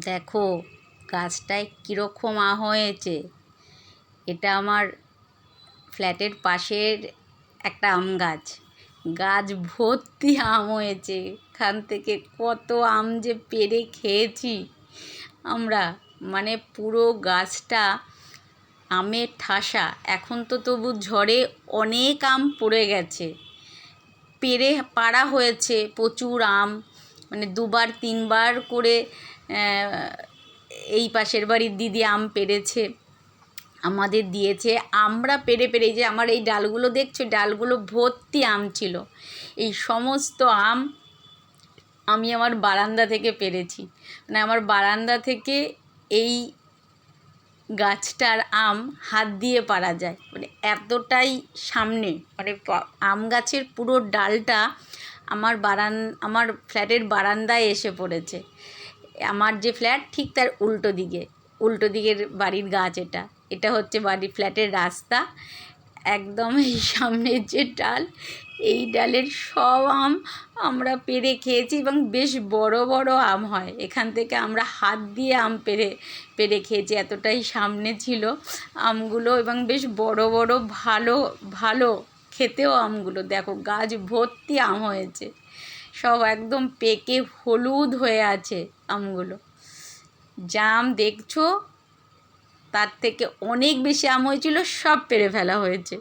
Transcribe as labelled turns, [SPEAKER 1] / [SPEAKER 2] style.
[SPEAKER 1] দেখো গাছটায় কীরকম আম হয়েছে। এটা আমার ফ্ল্যাটের পাশের একটা আম গাছ। গাছ ভর্তি আম হয়েছে। এখান থেকে কত আম যে পেড়ে খেয়েছি আমরা, মানে পুরো গাছটা আমের ঠাসা। এখন তো তবু ঝড়ে অনেক আম পড়ে গেছে, পেড়ে পাড়া হয়েছে প্রচুর আম, মানে দুবার তিনবার করে এই পাশের বাড়ির দিদি আম পেড়েছে, আমাদের দিয়েছে। আমরা পেড়ে পেড়ে, যে আমার এই ডালগুলো দেখছো, ডালগুলো ভর্তি আম ছিল। এই সমস্ত আম আমি আমার বারান্দা থেকে পেড়েছি। মানে আমার বারান্দা থেকে এই গাছটার আম হাত দিয়ে পাড়া যায়, মানে এতটাই সামনে। মানে আম গাছের পুরো ডালটা আমার ফ্ল্যাটের বারান্দায় এসে পড়েছে। আমার যে ফ্ল্যাট ঠিক তার উল্টো দিকের বাড়ির গাছ। এটা হচ্ছে ফ্ল্যাটের রাস্তা। একদম এই সামনের যে ডাল, এই ডালের সব আম আমরা পেড়ে খেয়েছি, এবং বেশ বড় বড় আম হয়। এখান থেকে আমরা হাত দিয়ে আম পেড়ে খেয়েছি, এতটাই সামনে ছিল আমগুলো, এবং বেশ বড় বড়, ভালো ভালো খেতেও আমগুলো। দেখো গাছ ভর্তি আম হয়েছে, সব একদম পেকে হলুদ হয়ে আছে আমগুলো। যা আম দেখছো তার থেকে অনেক বেশি আম হয়েছিল, সব পেড়ে ফেলা হয়েছে।